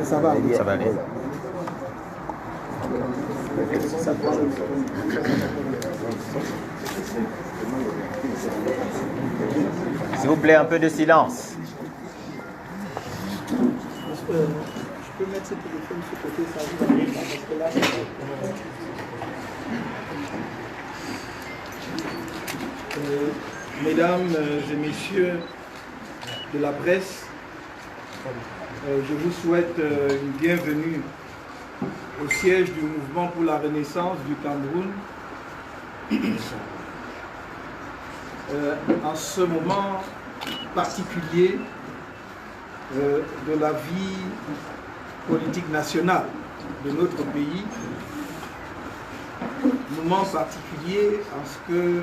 Ça va aller. Ça va aller. S'il vous plaît, un peu de silence. Je peux mettre ce téléphone sur côté, ça va aller, parce que là, mesdames et messieurs de la presse, je vous souhaite une bienvenue au siège du Mouvement pour la Renaissance du Cameroun. En ce moment particulier de la vie politique nationale de notre pays, moment particulier en ce que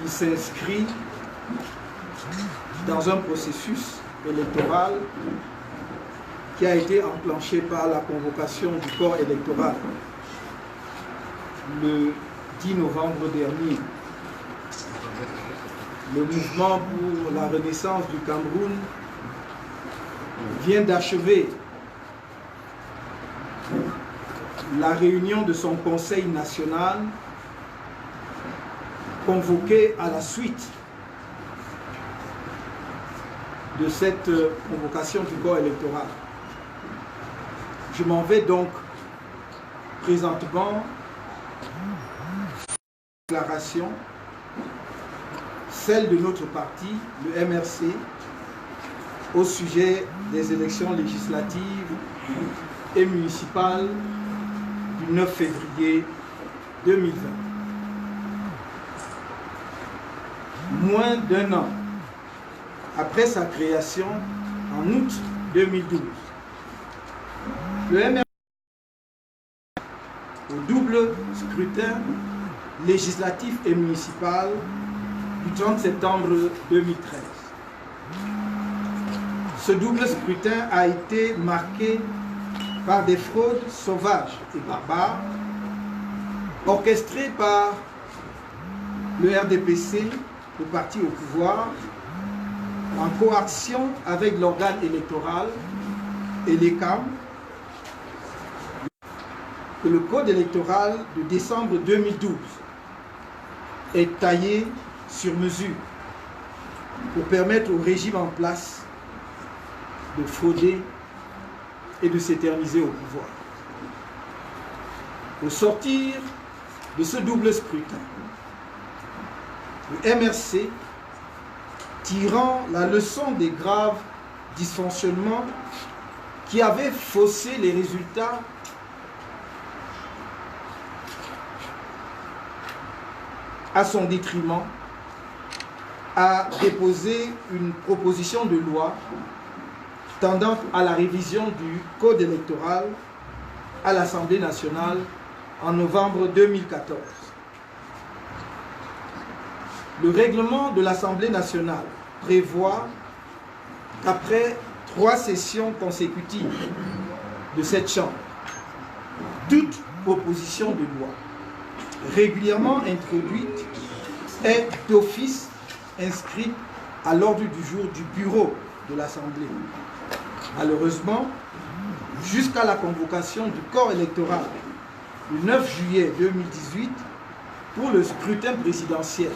il s'inscrit dans un processus électoral qui a été enclenché par la convocation du corps électoral le 10 novembre dernier. Le mouvement pour la renaissance du Cameroun vient d'achever la réunion de son conseil national convoqué à la suite de cette convocation du corps électoral. Je m'en vais donc présentement déclaration, celle de notre parti, le MRC, au sujet des élections législatives et municipales du 9 février 2020. Moins d'un an après sa création en août 2012, le MRC au double scrutin législatif et municipal du 30 septembre 2013. Ce double scrutin a été marqué par des fraudes sauvages et barbares orchestrées par le RDPC, le parti au pouvoir, en coaction avec l'organe électoral et l'ECAM, que le code électoral de décembre 2012 est taillé sur mesure pour permettre au régime en place de frauder et de s'éterniser au pouvoir. Au sortir de ce double scrutin, le MRC, tirant la leçon des graves dysfonctionnements qui avaient faussé les résultats à son détriment, a déposé une proposition de loi tendant à la révision du code électoral à l'Assemblée nationale en novembre 2014. Le règlement de l'Assemblée nationale prévoit qu'après 3 sessions consécutives de cette Chambre, toute proposition de loi régulièrement introduite est d'office inscrite à l'ordre du jour du bureau de l'Assemblée. Malheureusement, jusqu'à la convocation du corps électoral le 9 juillet 2018 pour le scrutin présidentiel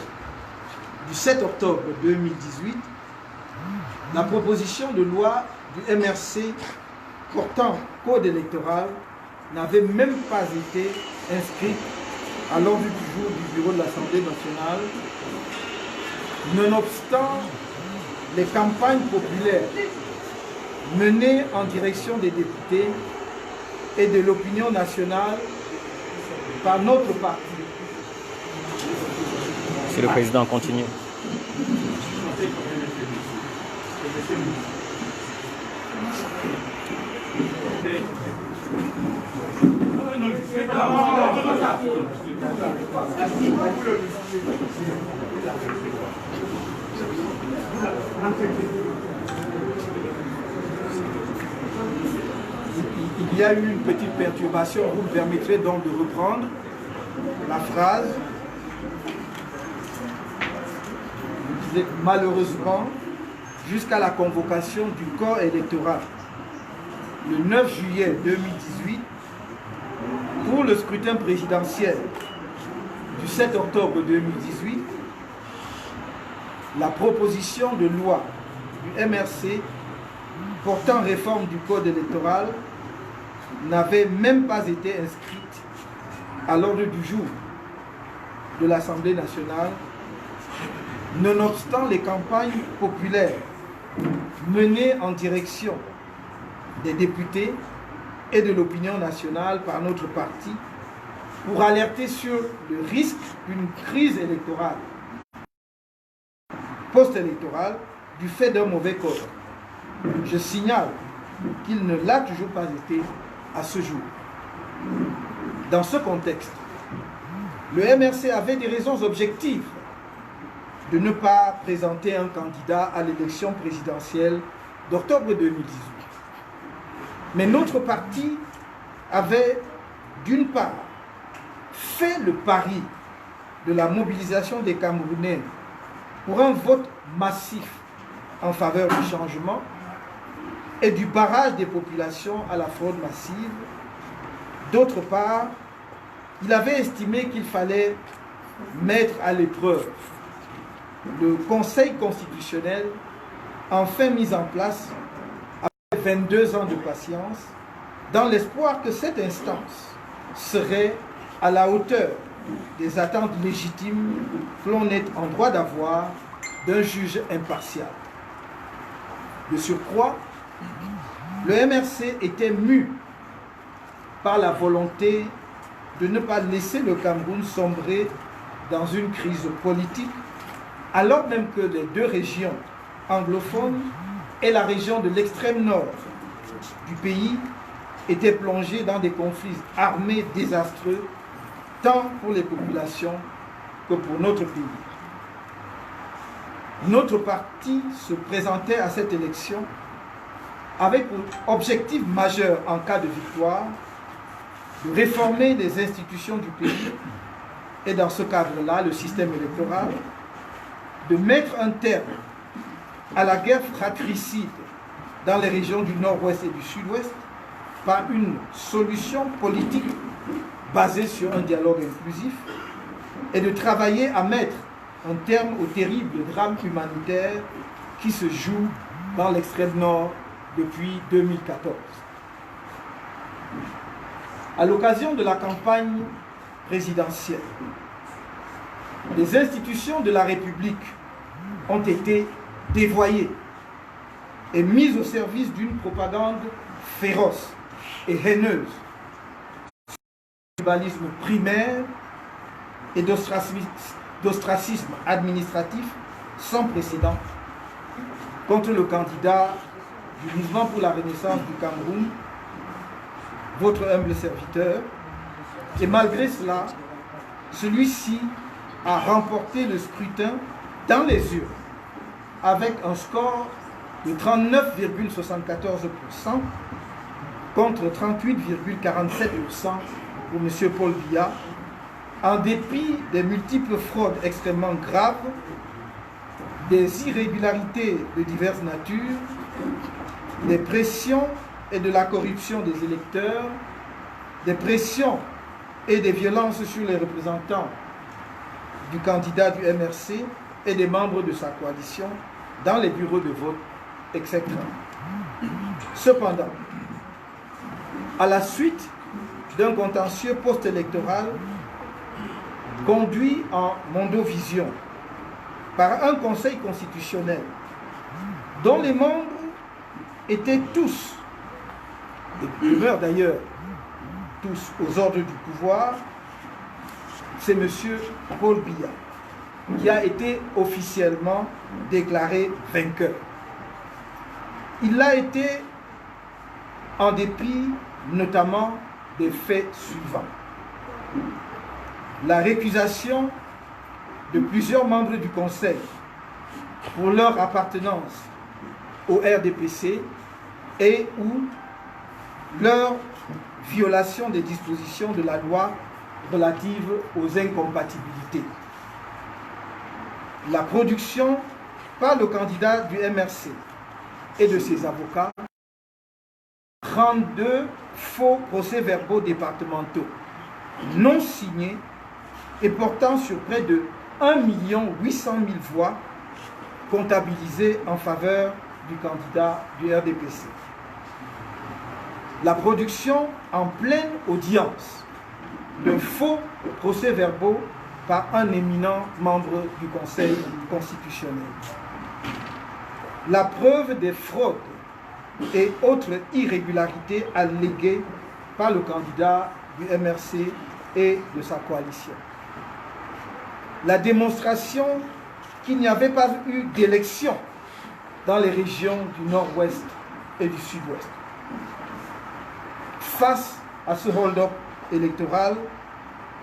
du 7 octobre 2018, la proposition de loi du MRC portant code électoral n'avait même pas été inscrite à l'ordre du jour du bureau de l'Assemblée nationale, nonobstant les campagnes populaires menées en direction des députés et de l'opinion nationale par notre parti. Monsieur le Président, continue. Il y a eu une petite perturbation, vous me permettrez donc de reprendre la phrase. Vous disiez que malheureusement, jusqu'à la convocation du corps électoral le 9 juillet 2018 pour le scrutin présidentiel du 7 octobre 2018, la proposition de loi du MRC portant réforme du code électoral n'avait même pas été inscrite à l'ordre du jour de l'Assemblée nationale, nonobstant les campagnes populaires menées en direction des députés et de l'opinion nationale par notre parti pour alerter sur le risque d'une crise électorale post-électorale du fait d'un mauvais code. Je signale qu'il ne l'a toujours pas été à ce jour. Dans ce contexte, le MRC avait des raisons objectives de ne pas présenter un candidat à l'élection présidentielle d'octobre 2018. Mais notre parti avait, d'une part, fait le pari de la mobilisation des Camerounais pour un vote massif en faveur du changement et du barrage des populations à la fraude massive. D'autre part, il avait estimé qu'il fallait mettre à l'épreuve le Conseil constitutionnel, enfin mis en place après 22 ans de patience, dans l'espoir que cette instance serait à la hauteur des attentes légitimes que l'on est en droit d'avoir d'un juge impartial. De surcroît, le MRC était mu par la volonté de ne pas laisser le Cameroun sombrer dans une crise politique, alors même que les deux régions anglophones et la région de l'extrême nord du pays étaient plongées dans des conflits armés désastreux, tant pour les populations que pour notre pays. Notre parti se présentait à cette élection avec pour objectif majeur en cas de victoire de réformer les institutions du pays et dans ce cadre-là le système électoral, de mettre un terme à la guerre fratricide dans les régions du nord-ouest et du sud-ouest par une solution politique basée sur un dialogue inclusif et de travailler à mettre un terme au terrible drame humanitaire qui se joue dans l'extrême nord depuis 2014. À l'occasion de la campagne présidentielle, les institutions de la République ont été dévoyées et mises au service d'une propagande féroce et haineuse, du tribalisme primaire et d'ostracisme administratif sans précédent contre le candidat du mouvement pour la renaissance du Cameroun, votre humble serviteur. Et malgré cela, celui-ci a remporté le scrutin dans les urnes avec un score de 39,74% contre 38,47% pour M. Paul Biya, en dépit des multiples fraudes extrêmement graves, des irrégularités de diverses natures, des pressions et de la corruption des électeurs, des pressions et des violences sur les représentants du candidat du MRC et des membres de sa coalition dans les bureaux de vote, etc. Cependant, à la suite d'un contentieux post-électoral conduit en mondovision par un conseil constitutionnel dont les membres étaient tous, et demeurent d'ailleurs tous aux ordres du pouvoir, c'est M. Paul Biya qui a été officiellement déclaré vainqueur. Il l'a été en dépit notamment des faits suivants. La récusation de plusieurs membres du Conseil pour leur appartenance au RDPC et ou leur violation des dispositions de la loi relative aux incompatibilités. La production par le candidat du MRC et de ses avocats 32 faux procès-verbaux départementaux non signés et portant sur près de 1 800 000 voix comptabilisées en faveur du candidat du RDPC. La production en pleine audience de faux procès-verbaux par un éminent membre du Conseil constitutionnel. La preuve des fraudes et autres irrégularités alléguées par le candidat du MRC et de sa coalition. La démonstration qu'il n'y avait pas eu d'élection dans les régions du Nord-Ouest et du Sud-Ouest. Face à ce hold-up électoral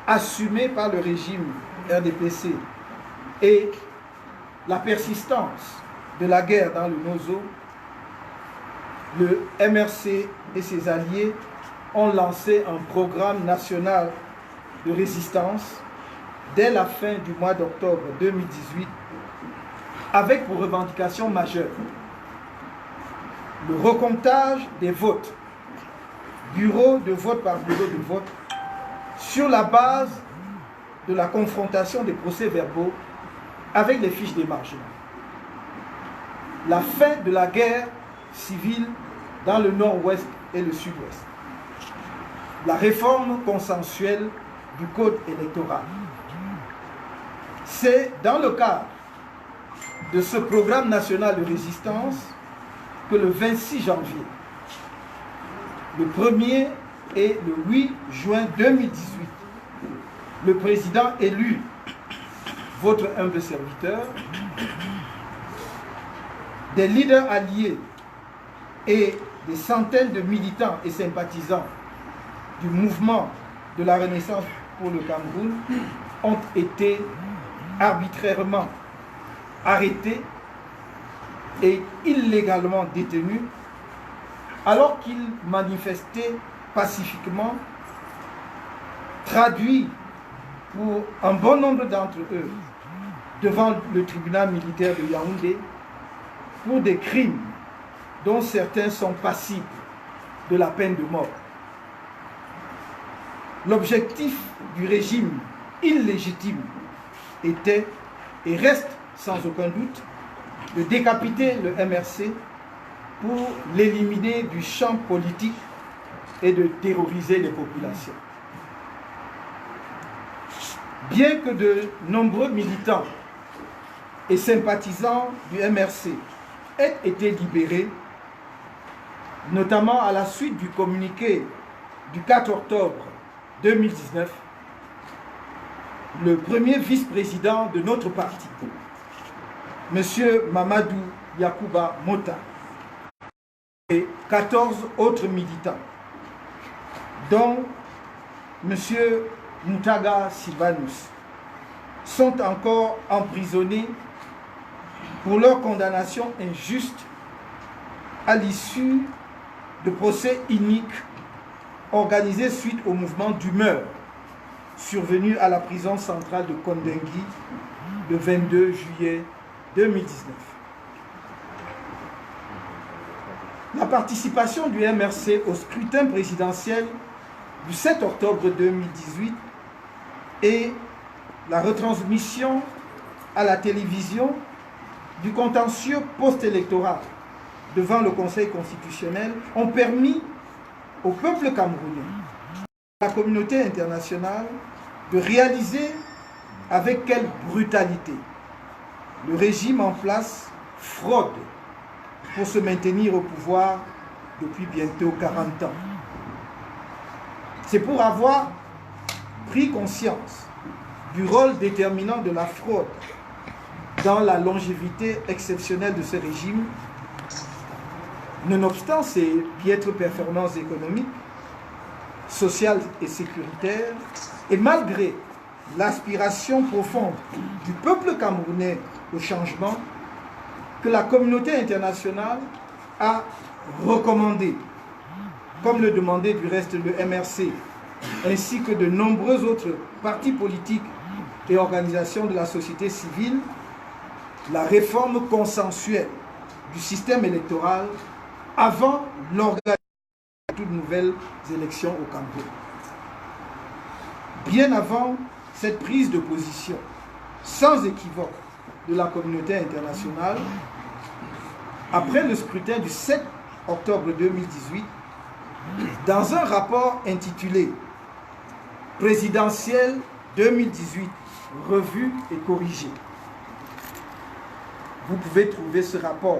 assumé par le régime RDPC et la persistance de la guerre dans le Nozo, le MRC et ses alliés ont lancé un programme national de résistance dès la fin du mois d'octobre 2018 avec pour revendication majeure le recomptage des votes, bureau de vote par bureau de vote, sur la base de la confrontation des procès-verbaux avec les fiches d'émargement. La fin de la guerre civile dans le Nord-Ouest et le Sud-Ouest. La réforme consensuelle du Code électoral. C'est dans le cadre de ce programme national de résistance que le 26 janvier, le 1er et le 8 juin 2018, le président élu, votre humble serviteur, des leaders alliés et des centaines de militants et sympathisants du mouvement de la Renaissance pour le Cameroun ont été arbitrairement arrêtés et illégalement détenus alors qu'ils manifestaient pacifiquement, traduits pour un bon nombre d'entre eux devant le tribunal militaire de Yaoundé pour des crimes dont certains sont passibles de la peine de mort. L'objectif du régime illégitime était et reste sans aucun doute de décapiter le MRC pour l'éliminer du champ politique et de terroriser les populations. Bien que de nombreux militants et sympathisants du MRC aient été libérés, notamment à la suite du communiqué du 4 octobre 2019, le premier vice-président de notre parti, M. Mamadou Yakouba Mota, et 14 autres militants, dont M. Moutaga Sylvanus, sont encore emprisonnés pour leur condamnation injuste à l'issue de procès iniques organisés suite au mouvement d'humeur survenu à la prison centrale de Kondengui le 22 juillet 2019. La participation du MRC au scrutin présidentiel du 7 octobre 2018 et la retransmission à la télévision du contentieux post-électoral devant le Conseil constitutionnel ont permis au peuple camerounais, à la communauté internationale, de réaliser avec quelle brutalité le régime en place fraude pour se maintenir au pouvoir depuis bientôt 40 ans. C'est pour avoir pris conscience du rôle déterminant de la fraude dans la longévité exceptionnelle de ce régime, nonobstant ses piètres performances économiques, sociales et sécuritaires, et malgré l'aspiration profonde du peuple camerounais au changement, que la communauté internationale a recommandé, comme le demandait du reste le MRC, ainsi que de nombreux autres partis politiques et organisations de la société civile, la réforme consensuelle du système électoral avant l'organisation de toutes nouvelles élections au Cameroun. Bien avant cette prise de position sans équivoque de la communauté internationale, après le scrutin du 7 octobre 2018, dans un rapport intitulé « Présidentiel 2018, revue et corrigée », vous pouvez trouver ce rapport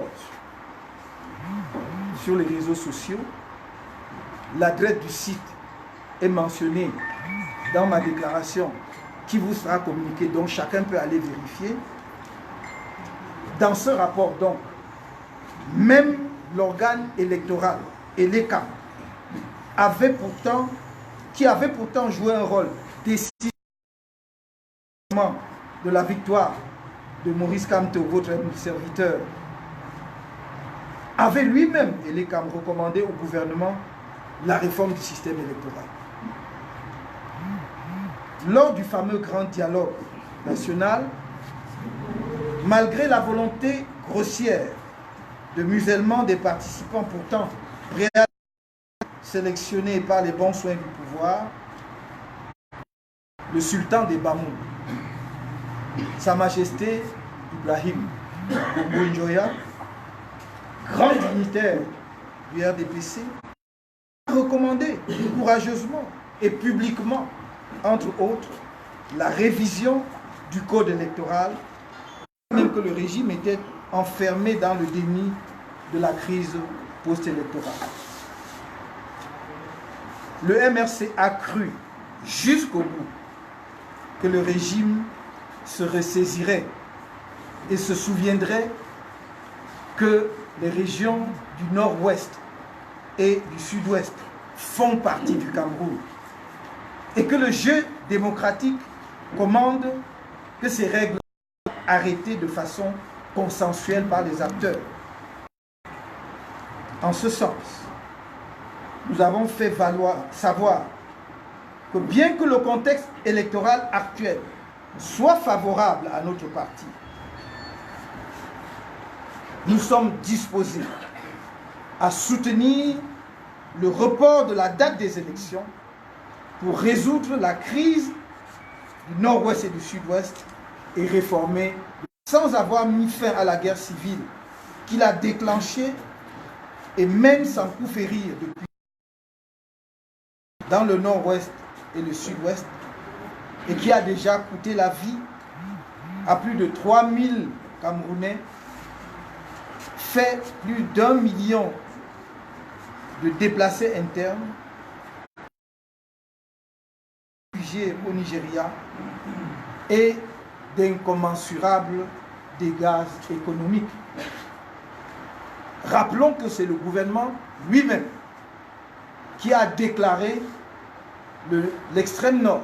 sur les réseaux sociaux. L'adresse du site est mentionnée dans ma déclaration qui vous sera communiquée, donc chacun peut aller vérifier. Dans ce rapport, donc, même l'organe électoral et l'ECAM qui avait pourtant joué un rôle décisif de la victoire de Maurice Kamto, votre serviteur, avait lui-même, et l'ECAM, recommandé au gouvernement la réforme du système électoral. Lors du fameux grand dialogue national, malgré la volonté grossière de musellement des participants pourtant réellement sélectionnés par les bons soins du pouvoir, le sultan des Bamoun, Sa Majesté Ibrahim Bongo Njoya, grand dignitaire du RDPC, a recommandé courageusement et publiquement, entre autres, la révision du code électoral, même que le régime était enfermé dans le déni de la crise post-électorale. Le MRC a cru jusqu'au bout que le régime se ressaisirait et se souviendrait que les régions du nord-ouest et du sud-ouest font partie du Cameroun et que le jeu démocratique commande que ces règles soient arrêtées de façon consensuelle par les acteurs. En ce sens, nous avons fait savoir que bien que le contexte électoral actuel soit favorable à notre parti, nous sommes disposés à soutenir le report de la date des élections pour résoudre la crise du nord-ouest et du sud-ouest et réformer sans avoir mis fin à la guerre civile qu'il a déclenchée et même sans coup férir depuis dans le nord-ouest et le sud-ouest et qui a déjà coûté la vie à plus de 3000 Camerounais, fait plus d'1 million de déplacés internes, réfugiés au Nigeria et d'incommensurables dégâts économiques. Rappelons que c'est le gouvernement lui-même qui a déclaré l'extrême nord,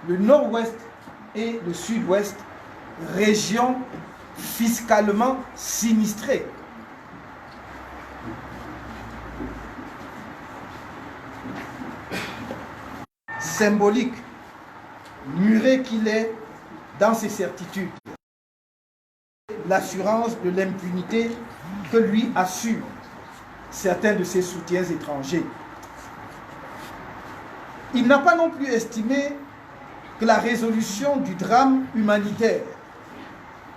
le nord-ouest et le sud-ouest régions fiscalement sinistrées. Symbolique, muré qu'il est dans ses certitudes, l'assurance de l'impunité que lui assurent certains de ses soutiens étrangers. Il n'a pas non plus estimé que la résolution du drame humanitaire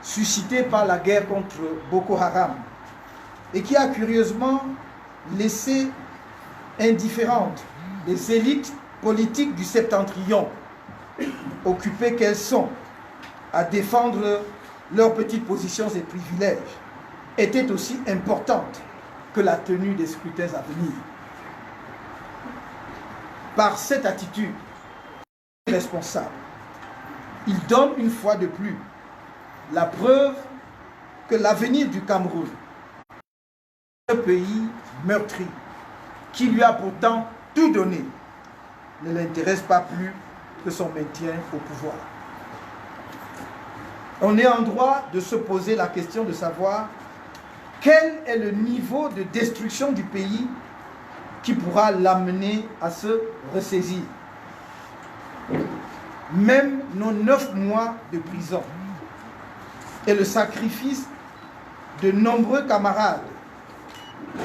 suscité par la guerre contre Boko Haram et qui a curieusement laissé indifférentes les élites politiques du septentrion, occupées qu'elles sont à défendre leurs petites positions et privilèges, était aussi importante que la tenue des scrutins à venir. Par cette attitude responsable, il donne une fois de plus la preuve que l'avenir du Cameroun, un pays meurtri, qui lui a pourtant tout donné, ne l'intéresse pas plus que son maintien au pouvoir. On est en droit de se poser la question de savoir quel est le niveau de destruction du pays qui pourra l'amener à se ressaisir. Même nos 9 mois de prison et le sacrifice de nombreux camarades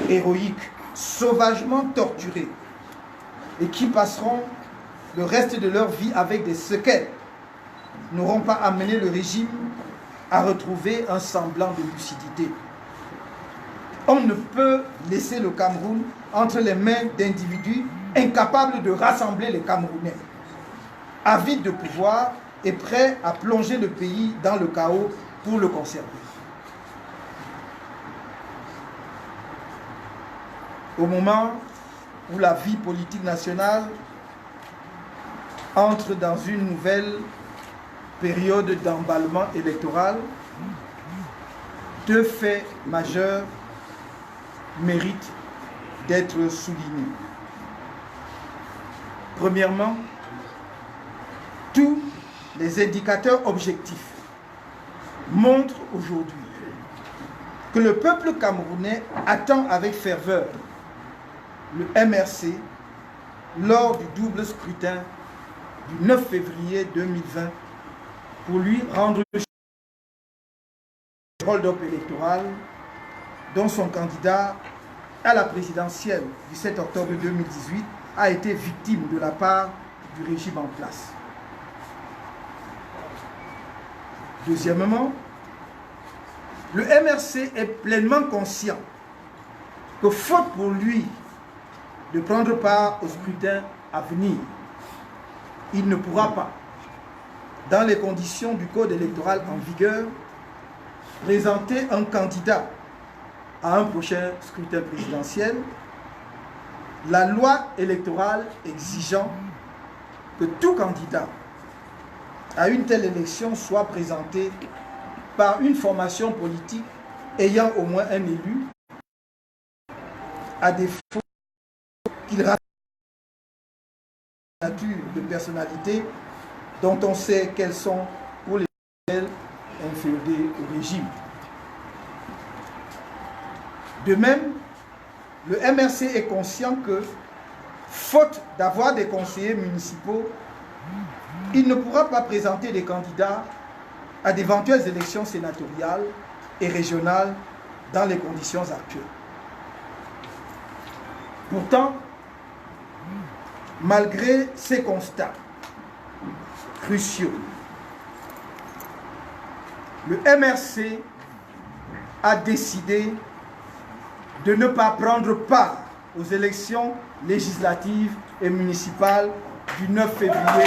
héroïques, sauvagement torturés, et qui passeront le reste de leur vie avec des séquelles, n'auront pas amené le régime à retrouver un semblant de lucidité. On ne peut laisser le Cameroun entre les mains d'individus incapables de rassembler les Camerounais, avides de pouvoir et prêts à plonger le pays dans le chaos pour le conserver. Au moment où la vie politique nationale entre dans une nouvelle période d'emballement électoral, deux faits majeurs méritent d'être soulignés. Premièrement, tous les indicateurs objectifs montrent aujourd'hui que le peuple camerounais attend avec ferveur le MRC lors du double scrutin du 9 février 2020 pour lui rendre le hold-up électoral dont son candidat à la présidentielle du 7 octobre 2018 a été victime de la part du régime en place. Deuxièmement, le MRC est pleinement conscient que faute pour lui de prendre part au scrutin à venir, il ne pourra pas, dans les conditions du code électoral en vigueur, présenter un candidat à un prochain scrutin présidentiel, la loi électorale exigeant que tout candidat à une telle élection soit présenté par une formation politique ayant au moins un élu, à défaut qu'il rate la nature de personnalité dont on sait qu'elles sont pour les inféodées au régime. De même, le MRC est conscient que, faute d'avoir des conseillers municipaux, il ne pourra pas présenter des candidats à d'éventuelles élections sénatoriales et régionales dans les conditions actuelles. Pourtant, malgré ces constats cruciaux, le MRC a décidé de ne pas prendre part aux élections législatives et municipales du 9 février.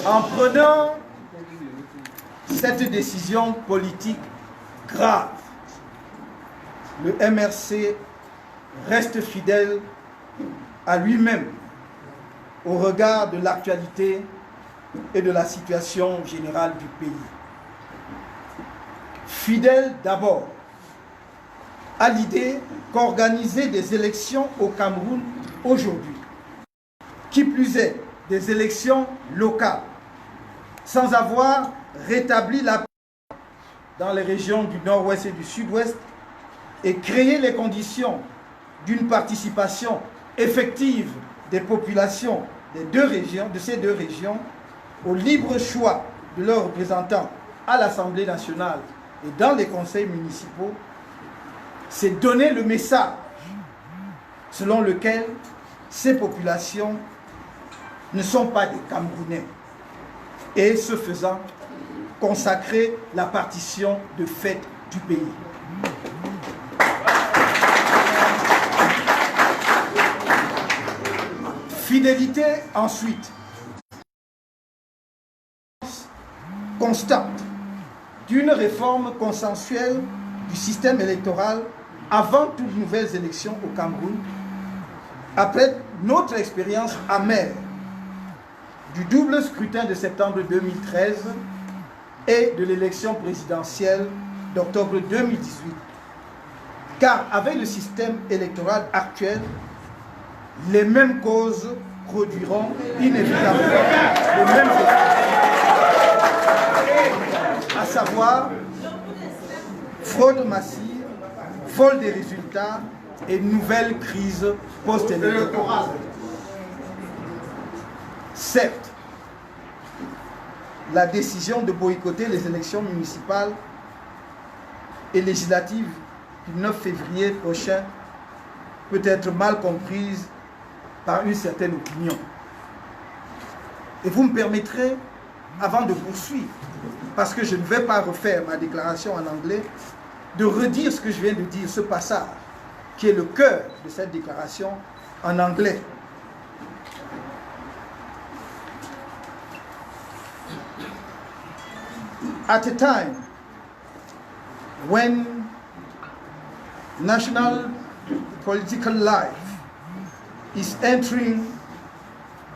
En prenant cette décision politique grave, le MRC reste fidèle à lui-même au regard de l'actualité et de la situation générale du pays. Fidèle d'abord à l'idée qu'organiser des élections au Cameroun aujourd'hui, qui plus est des élections locales, sans avoir rétabli la paix dans les régions du nord-ouest et du sud-ouest et créer les conditions d'une participation effective des populations de ces deux régions au libre choix de leurs représentants à l'Assemblée nationale et dans les conseils municipaux, c'est donner le message selon lequel ces populations ne sont pas des Camerounais et, ce faisant, consacrer la partition de fait du pays. Fidélité ensuite, constante d'une réforme consensuelle du système électoral avant toutes nouvelles élections au Cameroun, après notre expérience amère du double scrutin de septembre 2013 et de l'élection présidentielle d'octobre 2018. Car avec le système électoral actuel, les mêmes causes produiront inévitablement les mêmes effets, à savoir fraude massive, vol des résultats et nouvelle crise post-électorale. Certes, la décision de boycotter les élections municipales et législatives du 9 février prochain peut être mal comprise par une certaine opinion. Et vous me permettrez, avant de poursuivre, parce que je ne vais pas refaire ma déclaration en anglais, de redire ce que je viens de dire, ce passage, qui est le cœur de cette déclaration en anglais. At a time when national political life is entering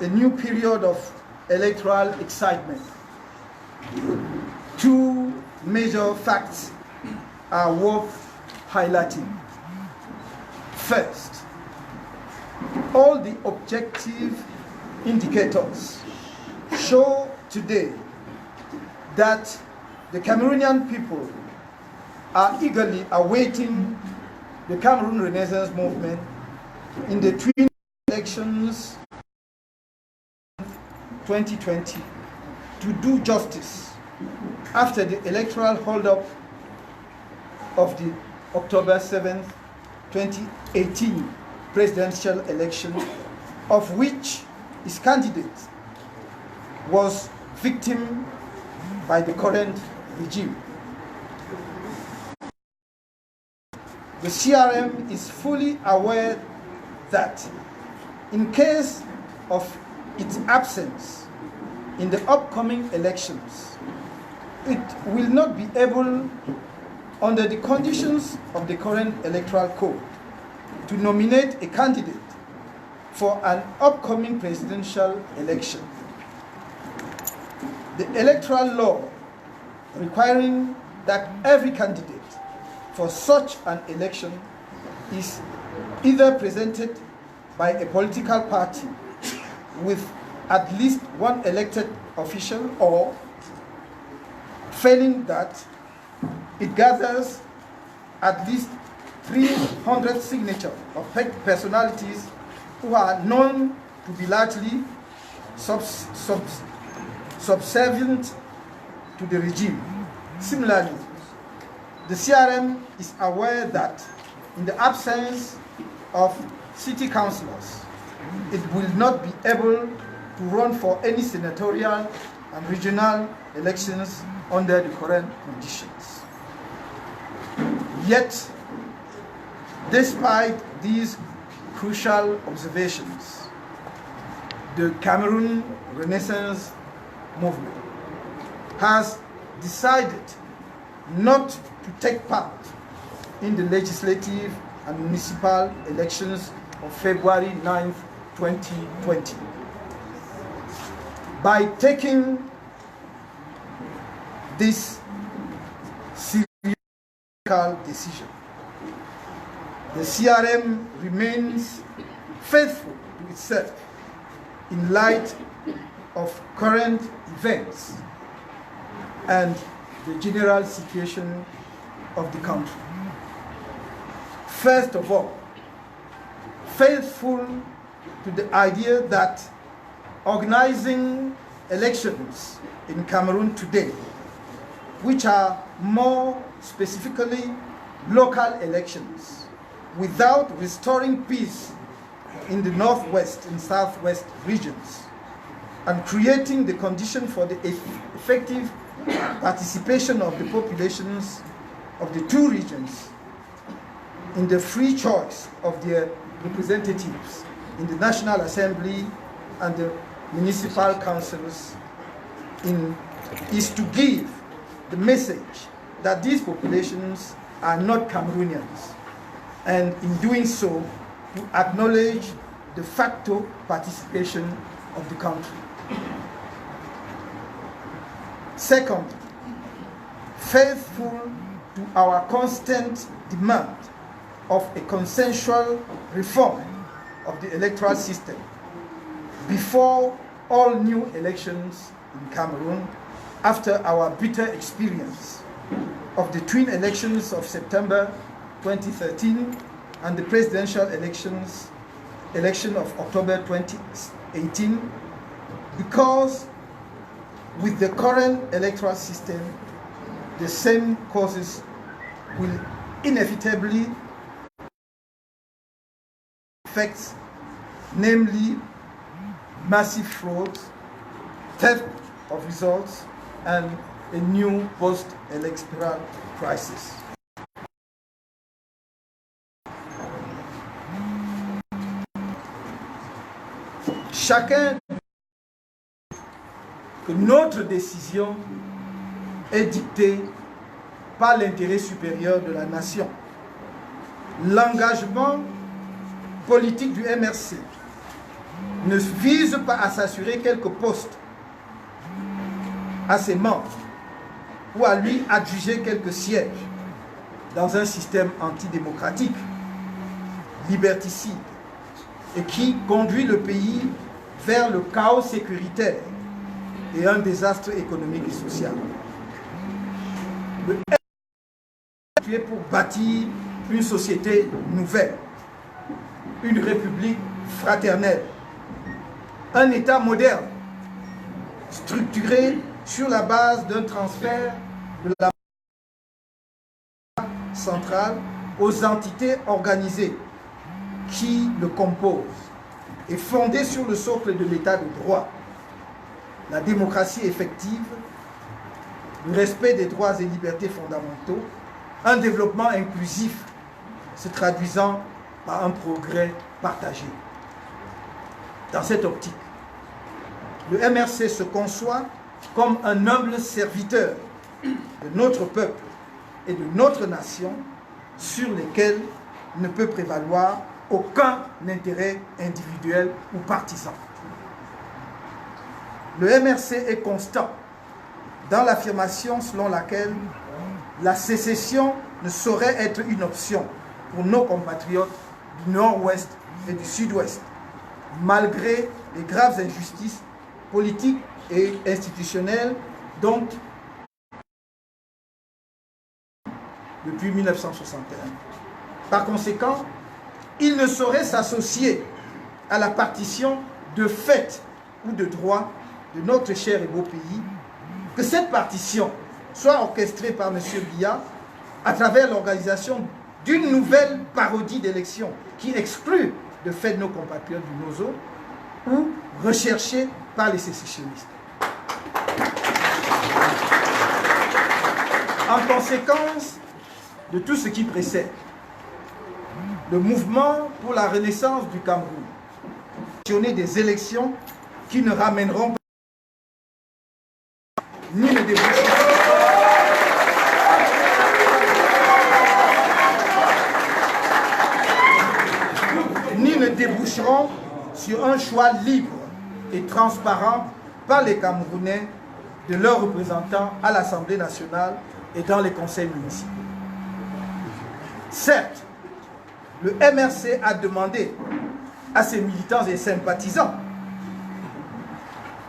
a new period of electoral excitement, two major facts are worth highlighting. First, all the objective indicators show today that the Cameroonian people are eagerly awaiting the Cameroon Renaissance movement in the twin elections 2020 to do justice after the electoral hold-up of the October 7th, 2018 presidential election, of which his candidate was victim by the current regime. The CRM is fully aware that in case of its absence in the upcoming elections, it will not be able, under the conditions of the current electoral code, to nominate a candidate for an upcoming presidential election. The electoral law requiring that every candidate for such an election is either presented by a political party with at least one elected official, or, failing that, it gathers at least 300 signatures of personalities who are known to be largely subservient to the regime. Similarly, the CRM is aware that in the absence of city councillors, it will not be able to run for any senatorial and regional elections under the current conditions. Yet, despite these crucial observations, the Cameroon Renaissance movement has decided not to take part in the legislative and municipal elections of February 9th, 2020. By taking this serious decision, the CRM remains faithful to itself in light of current events and the general situation of the country. First of all, faithful to the idea that organizing elections in Cameroon today, which are more specifically local elections, without restoring peace in the northwest and southwest regions, and creating the condition for the effective participation of the populations of the two regions in the free choice of their representatives in the National Assembly and the municipal councils is to give the message that these populations are not Cameroonians, and in doing so, to acknowledge de facto participation of the country. Second, faithful to our constant demand of a consensual reform of the electoral system before all new elections in Cameroon, after our bitter experience of the twin elections of September 2013 and the presidential election of October 2018, because with the current electoral system, the same causes will inevitably affect, namely massive fraud, theft of results, and a new post-electoral crisis. Chacun que notre décision est dictée par l'intérêt supérieur de la nation. L'engagement politique du MRC ne vise pas à s'assurer quelques postes à ses membres ou à lui adjuger quelques sièges dans un système antidémocratique, liberticide, et qui conduit le pays vers le chaos sécuritaire et un désastre économique et social. Le MRC est pour bâtir une société nouvelle, une république fraternelle, un État moderne, structuré sur la base d'un transfert de la centrale aux entités organisées qui le composent et fondé sur le socle de l'état de droit, la démocratie effective, le respect des droits et libertés fondamentaux, un développement inclusif se traduisant par un progrès partagé. Dans cette optique, le MRC se conçoit comme un humble serviteur de notre peuple et de notre nation sur lesquels ne peut prévaloir aucun intérêt individuel ou partisan. Le MRC est constant dans l'affirmation selon laquelle la sécession ne saurait être une option pour nos compatriotes du Nord-Ouest et du Sud-Ouest, malgré les graves injustices politiques et institutionnelles dont depuis 1961. Par conséquent, il ne saurait s'associer à la partition de fait ou de droit de notre cher et beau pays, que cette partition soit orchestrée par M. Biya à travers l'organisation d'une nouvelle parodie d'élection qui exclut de fait nos compatriotes du Nozo ou recherchée par les sécessionnistes. En conséquence de tout ce qui précède, le mouvement pour la renaissance du Cameroun des élections qui ne ramèneront pas ni ne déboucheront sur un choix libre et transparent par les Camerounais de leurs représentants à l'Assemblée nationale et dans les conseils municipaux. Certes, le MRC a demandé à ses militants et sympathisants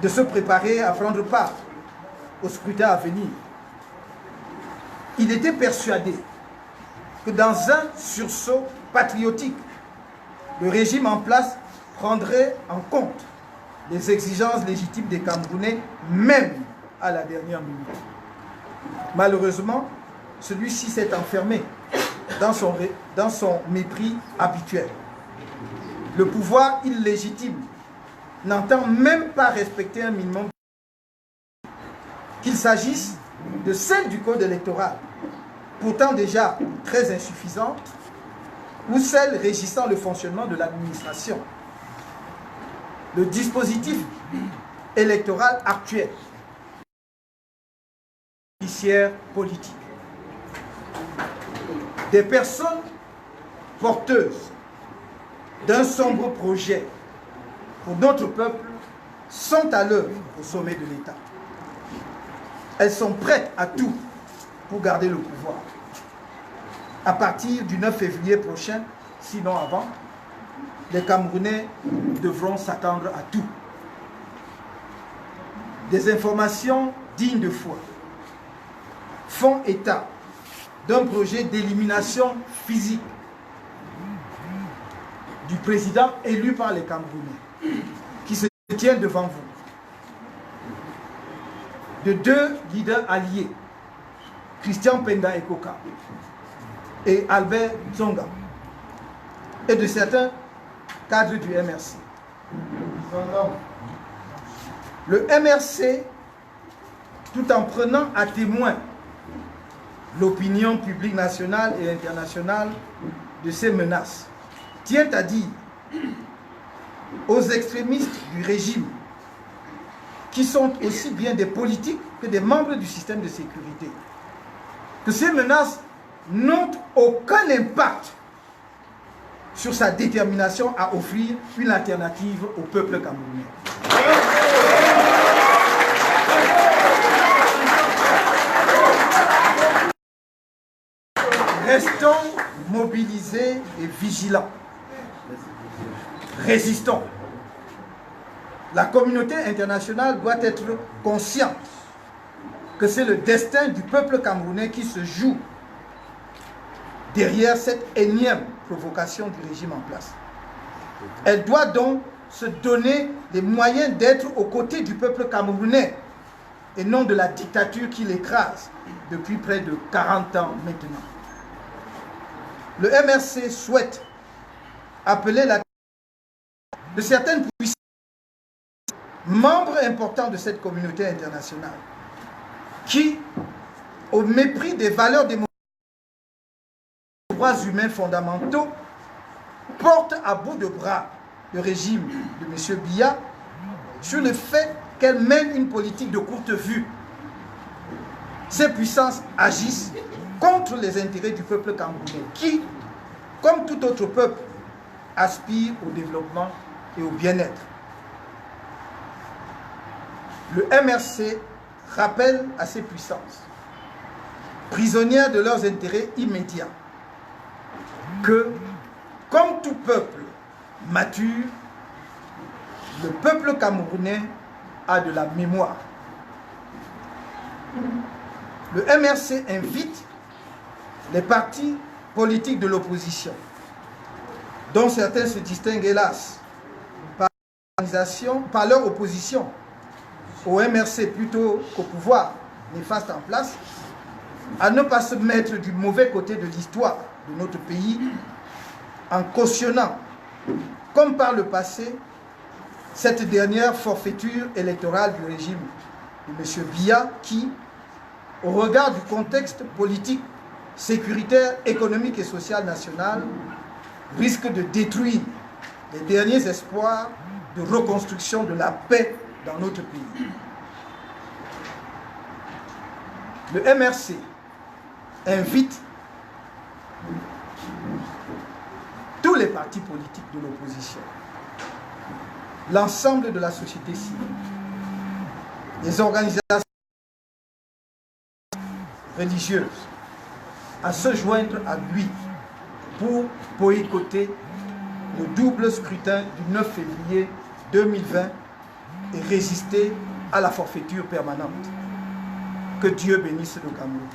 de se préparer à prendre part au scrutin à venir. Il était persuadé que dans un sursaut patriotique, le régime en place prendrait en compte les exigences légitimes des Camerounais, même à la dernière minute. Malheureusement, celui-ci s'est enfermé dans son mépris habituel. Le pouvoir illégitime n'entend même pas respecter un minimum, qu'il s'agisse de celle du code électoral, pourtant déjà très insuffisante, ou celle régissant le fonctionnement de l'administration. Le dispositif électoral actuel, judiciaire politique. Des personnes porteuses d'un sombre projet pour notre peuple sont à l'œuvre au sommet de l'État. Elles sont prêtes à tout pour garder le pouvoir. À partir du 9 février prochain, sinon avant, les Camerounais devront s'attendre à tout. Des informations dignes de foi font état d'un projet d'élimination physique du président élu par les Camerounais, qui se tient devant vous, de deux leaders alliés, Christian Penda Ekoka et Albert Tsonga, et de certains cadres du MRC. Le MRC, tout en prenant à témoin l'opinion publique nationale et internationale de ces menaces, tient à dire aux extrémistes du régime, qui sont aussi bien des politiques que des membres du système de sécurité, que ces menaces n'ont aucun impact sur sa détermination à offrir une alternative au peuple camerounais. Restons mobilisés et vigilants. Résistons. La communauté internationale doit être consciente que c'est le destin du peuple camerounais qui se joue derrière cette énième provocation du régime en place. Elle doit donc se donner les moyens d'être aux côtés du peuple camerounais et non de la dictature qui l'écrase depuis près de 40 ans maintenant. Le MRC souhaite appeler l'attention de certaines puissances, membres importants de cette communauté internationale, qui, au mépris des valeurs démocratiques et des droits humains fondamentaux, portent à bout de bras le régime de M. Biya sur le fait qu'elle mène une politique de courte vue. Ces puissances agissent contre les intérêts du peuple camerounais qui, comme tout autre peuple, aspire au développement et au bien-être. Le MRC rappelle à ces puissances, prisonnières de leurs intérêts immédiats, que, comme tout peuple mature, le peuple camerounais a de la mémoire. Le MRC invite les partis politiques de l'opposition, dont certains se distinguent hélas par leur opposition au MRC plutôt qu'au pouvoir néfaste en place, à ne pas se mettre du mauvais côté de l'histoire de notre pays en cautionnant, comme par le passé, cette dernière forfaiture électorale du régime de M. Biya qui, au regard du contexte politique, sécuritaire, économique et social national, risque de détruire les derniers espoirs de reconstruction de la paix dans notre pays. Le MRC invite tous les partis politiques de l'opposition, l'ensemble de la société civile, les organisations religieuses, à se joindre à lui pour boycotter le double scrutin du 9 février 2020 et résister à la forfaiture permanente. Que Dieu bénisse le Cameroun.